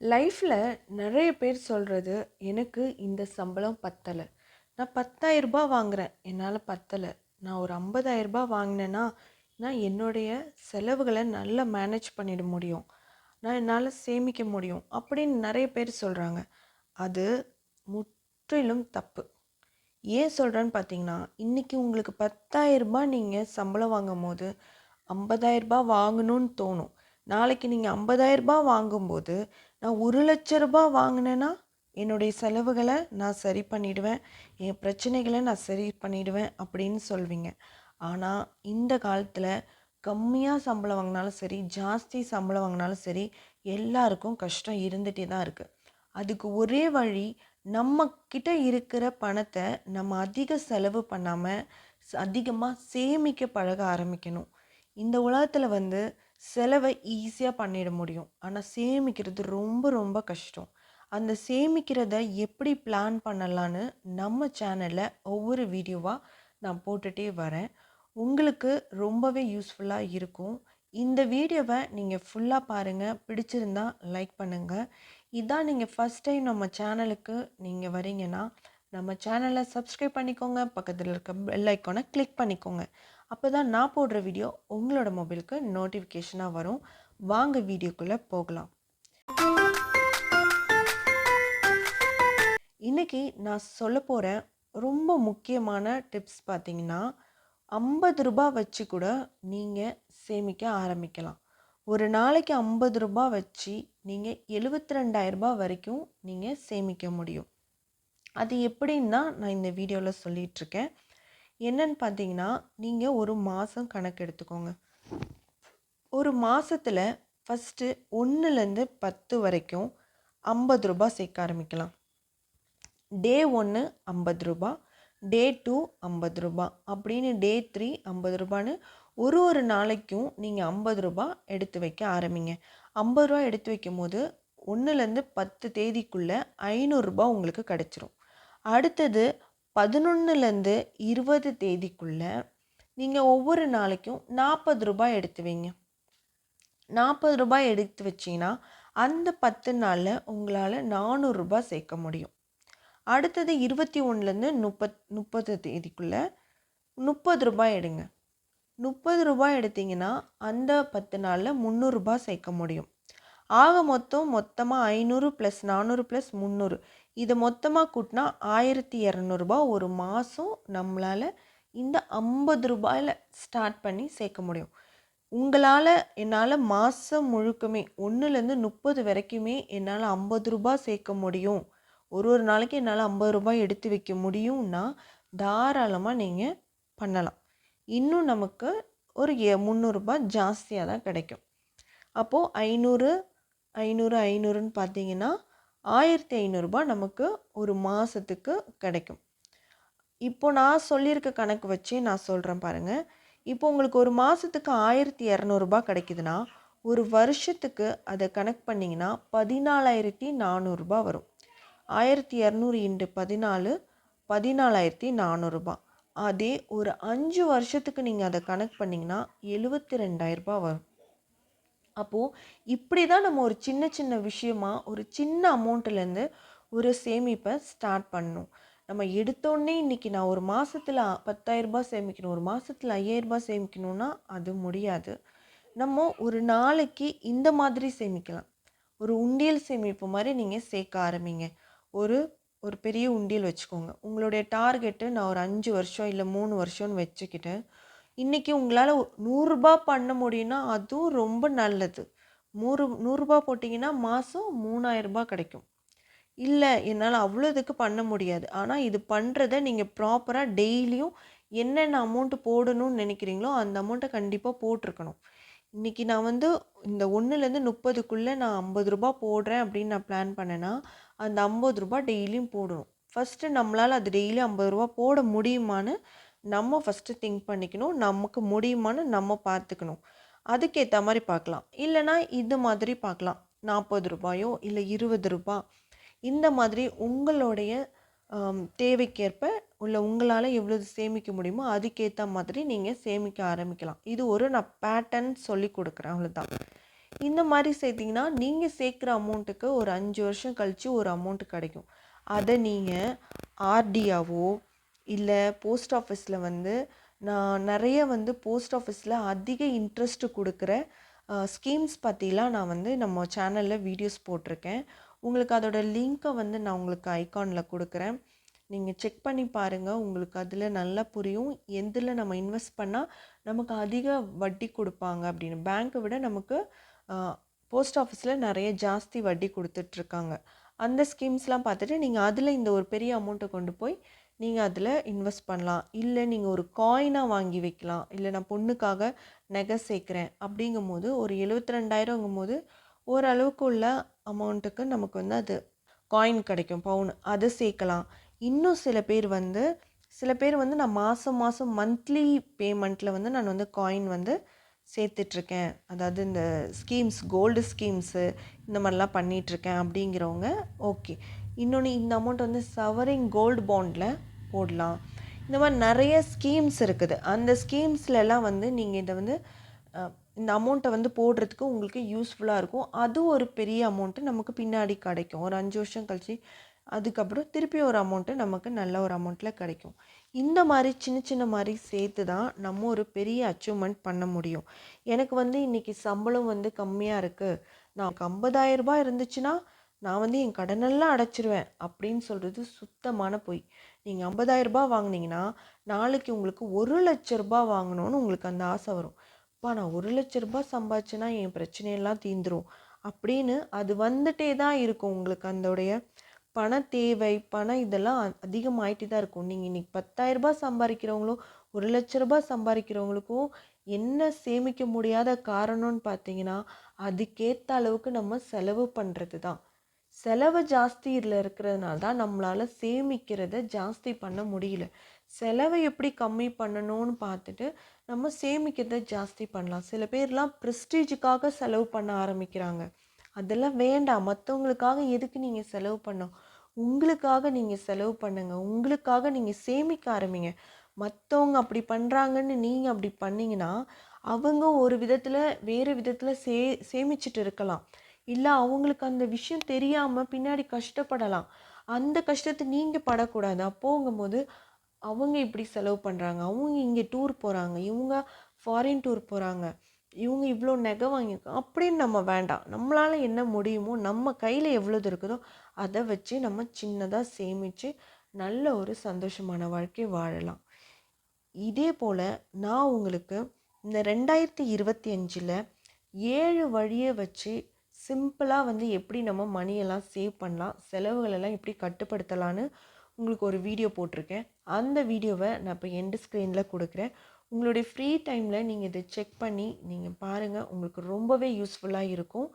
லைஃப்பில் நிறைய பேர் சொல்கிறது, எனக்கு இந்த சம்பளம் பத்தலை, நான் 10,000 ரூபாய் வாங்குறேன், என்னால் பத்தலை, நான் ஒரு 50,000 ரூபாய் வாங்கினேன்னா நான் என்னுடைய செலவுகளை நல்லா மேனேஜ் பண்ணிட முடியும், நான் என்னால் சேமிக்க முடியும் அப்படின்னு நிறைய பேர் சொல்கிறாங்க. அது முற்றிலும் தப்பு. ஏன் சொல்கிறேன்னு பார்த்தீங்கன்னா, இன்றைக்கி உங்களுக்கு 10,000 ரூபாய் நீங்கள் சம்பளம் வாங்கும் போது 50,000 ரூபாய் வாங்கணும்னு தோணும். நாளைக்கு நீங்கள் 50,000 ரூபாய் வாங்கும்போது, நான் 1,00,000 ரூபாய் வாங்கினேன்னா என்னுடைய செலவுகளை நான் சரி பண்ணிடுவேன், என் பிரச்சனைகளை நான் சரி பண்ணிடுவேன் அப்படின்னு சொல்வீங்க. ஆனால் இந்த காலத்தில் கம்மியாக சம்பளம் வாங்கினாலும் சரி, ஜாஸ்தி சம்பளம் வாங்கினாலும் சரி, எல்லாருக்கும் கஷ்டம் இருந்துகிட்டே தான் இருக்குது. அதுக்கு ஒரே வழி, நம்ம கிட்ட இருக்கிற பணத்தை நம்ம அதிக செலவு பண்ணாமல் அதிகமாக சேமிக்க பழக ஆரம்பிக்கணும். இந்த உலகத்தில் செலவை ஈஸியாக பண்ணிட முடியும், ஆனால் சேமிக்கிறது ரொம்ப ரொம்ப கஷ்டம். அந்த சேமிக்கிறத எப்படி பிளான் பண்ணலான்னு நம்ம சேனலில் ஒவ்வொரு வீடியோவாக நான் போட்டுகிட்டே வரேன். உங்களுக்கு ரொம்பவே யூஸ்ஃபுல்லாக இருக்கும். இந்த வீடியோவை நீங்கள் ஃபுல்லாக பாருங்கள், பிடிச்சிருந்தா லைக் பண்ணுங்கள். இதான் நீங்கள் ஃபஸ்ட் டைம் நம்ம சேனலுக்கு நீங்கள் வரீங்கன்னா நம்ம சேனலை சப்ஸ்கிரைப் பண்ணிக்கோங்க, பக்கத்தில் இருக்க பெல் ஐக்கானை கிளிக் பண்ணிக்கோங்க. அப்போ தான் நான் போடுற வீடியோ உங்களோட மொபைலுக்கு நோட்டிஃபிகேஷனாக வரும். வாங்க வீடியோக்குள்ளே போகலாம். இன்றைக்கி நான் சொல்ல போகிற ரொம்ப முக்கியமான டிப்ஸ் பார்த்தீங்கன்னா, 50 ரூபாய் வச்சு கூட நீங்கள் சேமிக்க ஆரம்பிக்கலாம். ஒரு நாளைக்கு 50 ரூபாய் வச்சு நீங்கள் 72,000 ரூபாய் வரைக்கும் நீங்கள் சேமிக்க முடியும். அது எப்படின்னு தான் நான் இந்த வீடியோவில் சொல்லிகிட்ருக்கேன். என்னன்னு பார்த்தீங்கன்னா, நீங்கள் ஒரு மாதம் கணக்கு எடுத்துக்கோங்க. ஒரு மாதத்தில் ஃபஸ்ட்டு 1லேருந்து 10 வரைக்கும் 50 ரூபாய் சேர்க்க ஆரம்பிக்கலாம். டே 1 50 ரூபாய், டே 2 50 ரூபாய், அப்படின்னு டே 3 50 ரூபான்னு ஒரு நாளைக்கும் நீங்கள் 50 ரூபாய் எடுத்து வைக்க ஆரம்பிங்க. 50 ரூபா எடுத்து வைக்கும் போது 1லேருந்து 10 தேதிக்குள்ளே 500 ரூபாய் உங்களுக்கு கிடச்சிரும். அடுத்தது 11லேருந்து 20 தேதிக்குள்ளே நீங்கள் ஒவ்வொரு நாளைக்கும் 40 ரூபாய் எடுத்து வைங்க. 40 ரூபாய் எடுத்து வச்சிங்கன்னா அந்த 10 நாளில் உங்களால் 400 ரூபாய் சேர்க்க முடியும். அடுத்தது 21லேருந்து 30 தேதிக்குள்ளே 30 ரூபாய் எடுங்க. 30 ரூபாய் எடுத்திங்கன்னா அந்த 10 நாளில் 300 ரூபாய் சேர்க்க முடியும். ஆக மொத்தமாக 500 + 400 + 300, இதை மொத்தமாக கூட்டினா 1,200 ரூபாய் ஒரு மாதம் நம்மளால் இந்த 50 ரூபாயில் ஸ்டார்ட் பண்ணி சேர்க்க முடியும். என்னால் மாதம் முழுக்குமே 1லேருந்து 30 வரைக்குமே என்னால் 50 ரூபாய் சேர்க்க முடியும், ஒரு நாளைக்கு என்னால் 50 ரூபாய் எடுத்து வைக்க முடியும்னா தாராளமாக நீங்கள் பண்ணலாம். இன்னும் நமக்கு ஒரு 300 ரூபாய் ஜாஸ்தியாக தான் கிடைக்கும். அப்போது 500 500 500ன்னு பார்த்தீங்கன்னா 1,500 ரூபாய் நமக்கு ஒரு மாதத்துக்கு கிடைக்கும். இப்போது நான் சொல்லியிருக்க கணக்கு வச்சு நான் சொல்கிறேன் பாருங்கள். இப்போ உங்களுக்கு ஒரு மாதத்துக்கு 1,200 ரூபாய் கிடைக்குதுன்னா ஒரு வருஷத்துக்கு அதை கணக்கு பண்ணிங்கன்னா 14,400 ரூபாய் வரும். 1,200 × 14 14,400 ரூபாய். அதே ஒரு 5 வருஷத்துக்கு நீங்கள் அதை கணக்கு பண்ணிங்கன்னா 72,000 ரூபாய் வரும். அப்போது இப்படி தான் நம்ம ஒரு சின்ன விஷயமா ஒரு சின்ன அமௌண்ட்லேருந்து ஒரு சேமிப்பை ஸ்டார்ட் பண்ணணும். நம்ம எடுத்தோடனே இன்றைக்கி நான் ஒரு மாதத்தில் 10,000 ரூபாய் சேமிக்கணும், ஒரு மாதத்தில் 5,000 ரூபாய் சேமிக்கணும்னா அது முடியாது. நம்ம ஒரு நாளைக்கு இந்த மாதிரி சேமிக்கலாம். ஒரு உண்டியல் சேமிப்பு மாதிரி நீங்கள் சேர்க்க ஆரம்பிங்க. ஒரு பெரிய உண்டியல் வச்சுக்கோங்க. உங்களுடைய டார்கெட்டு நான் ஒரு 5 வருஷம் இல்லை 3 வருஷம்னு வச்சுக்கிட்டு, இன்றைக்கி உங்களால் 100 ரூபாய் பண்ண முடியும்னா அதுவும் ரொம்ப நல்லது. 100 ரூபாய் போட்டிங்கன்னா மாதம் 3,000 ரூபாய் கிடைக்கும். இல்லை என்னால் அவ்வளோதுக்கு பண்ண முடியாது, ஆனால் இது பண்ணுறத நீங்கள் ப்ராப்பராக டெய்லியும் என்னென்ன அமௌண்ட்டு போடணும்னு நினைக்கிறீங்களோ அந்த அமௌண்ட்டை கண்டிப்பாக போட்டிருக்கணும். இன்றைக்கி நான் இந்த 1லேருந்து 30க்குள்ளே நான் 50 ரூபாய் போடுறேன் அப்படின்னு நான் பிளான் பண்ணேன்னா அந்த 50 ரூபாய் டெய்லியும் போடணும். ஃபஸ்ட்டு நம்மளால் அது டெய்லியும் 50 ரூபாய் போட முடியுமான்னு நம்ம ஃபஸ்ட்டு திங்க் பண்ணிக்கணும். நமக்கு முடியுமான்னு நம்ம பார்த்துக்கணும். அதுக்கேற்ற மாதிரி பார்க்கலாம். இல்லைனா இது மாதிரி பார்க்கலாம். 40 ரூபாயோ இல்லை 20 ரூபாய், இந்த மாதிரி உங்களுடைய தேவைக்கேற்ப உங்களால் எவ்வளவு சேமிக்க முடியுமோ அதுக்கேற்ற மாதிரி நீங்கள் சேமிக்க ஆரம்பிக்கலாம். இது நான் பேட்டர்ன் சொல்லி கொடுக்குறேன், அவ்வளோதான். இந்த மாதிரி சேர்த்திங்கன்னா நீங்கள் சேர்க்குற அமௌண்ட்டுக்கு ஒரு 5 வருஷம் கழித்து ஒரு அமௌண்ட் கிடைக்கும். அதை நீங்கள் ஆர்டியாவோ இல்லை போஸ்ட் ஆஃபீஸில் வந்து நான் நிறைய வந்து போஸ்ட் ஆஃபீஸில் அதிக இன்ட்ரெஸ்ட் கொடுக்குற ஸ்கீம்ஸ் பற்றிலாம் நான் வந்து நம்ம சேனலில் வீடியோஸ் போட்டிருக்கேன். உங்களுக்கு அதோட லிங்க்கை வந்து நான் உங்களுக்கு ஐகானில் கொடுக்குறேன். நீங்கள் செக் பண்ணி பாருங்கள். உங்களுக்கு அதில் நல்லா புரியும் எதில் நம்ம இன்வெஸ்ட் பண்ணால் நமக்கு அதிக வட்டி கொடுப்பாங்க அப்படின்னு. பேங்க்கை விட நமக்கு போஸ்ட் ஆஃபீஸில் நிறைய ஜாஸ்தி வட்டி கொடுத்துட்ருக்காங்க. அந்த ஸ்கீம்ஸ்லாம் பார்த்துட்டு நீங்கள் அதில் இந்த ஒரு பெரிய அமௌண்ட்டை கொண்டு போய் நீங்கள் அதில் இன்வெஸ்ட் பண்ணலாம். இல்லை நீங்கள் ஒரு காயினாக வாங்கி வைக்கலாம். இல்லை நான் பொண்ணுக்காக நகை சேர்க்குறேன் அப்படிங்கும்போது ஒரு 72,000ங்கும்போது ஓரளவுக்கு உள்ள அமௌண்ட்டுக்கு நமக்கு வந்து அது காயின் கிடைக்கும், பவுன். அதை சேர்க்கலாம். இன்னும் சில பேர் வந்து நான் மாதம் மாதம் மந்த்லி பேமெண்ட்டில் வந்து நான் வந்து காயின் வந்து சேர்த்துட்ருக்கேன். அதாவது இந்த ஸ்கீம்ஸ், கோல்டு ஸ்கீம்ஸு இந்த மாதிரிலாம் பண்ணிகிட்ருக்கேன் அப்படிங்கிறவங்க ஓகே. இன்னொன்று, இந்த அமௌண்ட் வந்து சவரிங் கோல்டு பாண்டில் போடலாம். இந்த மாதிரி நிறைய ஸ்கீம்ஸ் இருக்குது. அந்த ஸ்கீம்ஸ்லலாம் வந்து நீங்கள் இதை வந்து இந்த அமௌண்ட்டை வந்து போடுறதுக்கு உங்களுக்கு யூஸ்ஃபுல்லாக இருக்கும். அது ஒரு பெரிய அமௌண்ட்டு நமக்கு பின்னாடி கிடைக்கும். ஒரு 5 வருஷம் கழிச்சு அதுக்கப்புறம் திருப்பி ஒரு அமௌண்ட்டு நமக்கு நல்ல ஒரு அமௌண்ட்டில் கிடைக்கும். இந்த மாதிரி சின்ன சின்ன மாதிரி சேர்த்து தான் நம்ம ஒரு பெரிய அச்சீவ்மெண்ட் பண்ண முடியும். எனக்கு வந்து இன்றைக்கி சம்பளம் வந்து கம்மியாக இருக்குது, நான் 50,000 இருந்துச்சுன்னா நான் வந்து என் கடனெல்லாம் அடைச்சிருவேன் அப்படின்னு சொல்கிறது சுத்தமான பொய். நீங்கள் 50,000 வாங்கினீங்கன்னா நாளைக்கு உங்களுக்கு 1,00,000 வாங்கணும்னு உங்களுக்கு அந்த ஆசை வரும். அப்பா, நான் 1,00,000 சம்பாதிச்சேன்னா என் பிரச்சனையெல்லாம் தீந்துரும் அப்படின்னு அது வந்துட்டே தான் இருக்கும். உங்களுக்கு அதோடைய பண தேவை, பணம் இதெல்லாம் அதிகமாயிட்டு தான் இருக்கும். நீங்கள் இன்றைக்கி 10,000 சம்பாதிக்கிறவங்களும் 1,00,000 சம்பாதிக்கிறவங்களுக்கும் என்ன சேமிக்க முடியாத காரணம்னு பார்த்தீங்கன்னா, அதுக்கேற்ற அளவுக்கு நம்ம செலவு பண்ணுறது தான். செலவு ஜாஸ்தி இதில் இருக்கிறதுனால தான் நம்மளால் சேமிக்கிறத ஜாஸ்தி பண்ண முடியல. செலவை எப்படி கம்மி பண்ணணும்னு பார்த்துட்டு நம்ம சேமிக்கிறத ஜாஸ்தி பண்ணலாம். சில பேர்லாம் ப்ரெஸ்டீஜுக்காக செலவு பண்ண ஆரம்பிக்கிறாங்க. அதெல்லாம் வேண்டாம். மற்றவங்களுக்காக எதுக்கு நீங்கள் செலவு பண்ணணும்? உங்களுக்காக நீங்கள் செலவு பண்ணுங்க. உங்களுக்காக நீங்கள் சேமிக்க ஆரம்பிங்க. மற்றவங்க அப்படி பண்ணுறாங்கன்னு நீங்கள் அப்படி பண்ணிங்கன்னா அவங்க ஒரு விதத்தில் வேறு விதத்தில் சேமிச்சிட்டு இருக்கலாம். இல்லை அவங்களுக்கு அந்த விஷயம் தெரியாமல் பின்னாடி கஷ்டப்படலாம். அந்த கஷ்டத்தை நீங்கள் படக்கூடாது. அப்போங்கும்போது அவங்க இப்படி செலவு பண்ணுறாங்க, அவங்க இங்கே டூர் போகிறாங்க, இவங்க ஃபாரின் டூர் போகிறாங்க, இவங்க இவ்வளோ நகை வாங்கியிருக்காங்க அப்படின்னு நம்ம வேண்டாம். நம்மளால் என்ன முடியுமோ, நம்ம கையில் எவ்வளோது இருக்குதோ அதை வச்சு நம்ம சின்னதாக சேமித்து நல்ல ஒரு சந்தோஷமான வாழ்க்கை வாழலாம். இதே போல் நான் உங்களுக்கு இந்த 2025 7 வழியை வச்சு சிம்பிளாக வந்து எப்படி நம்ம மணியெல்லாம் சேவ் பண்ணலாம், செலவுகளெல்லாம் எப்படி கட்டுப்படுத்தலான்னு உங்களுக்கு ஒரு வீடியோ போட்டிருக்கேன். அந்த வீடியோவை நான் இப்போ எண்டு ஸ்க்ரீனில் கொடுக்குறேன். உங்களுடைய ஃப்ரீ டைமில் நீங்கள் இதை செக் பண்ணி நீங்கள் பாருங்கள். உங்களுக்கு ரொம்பவே யூஸ்ஃபுல்லாக இருக்கும்.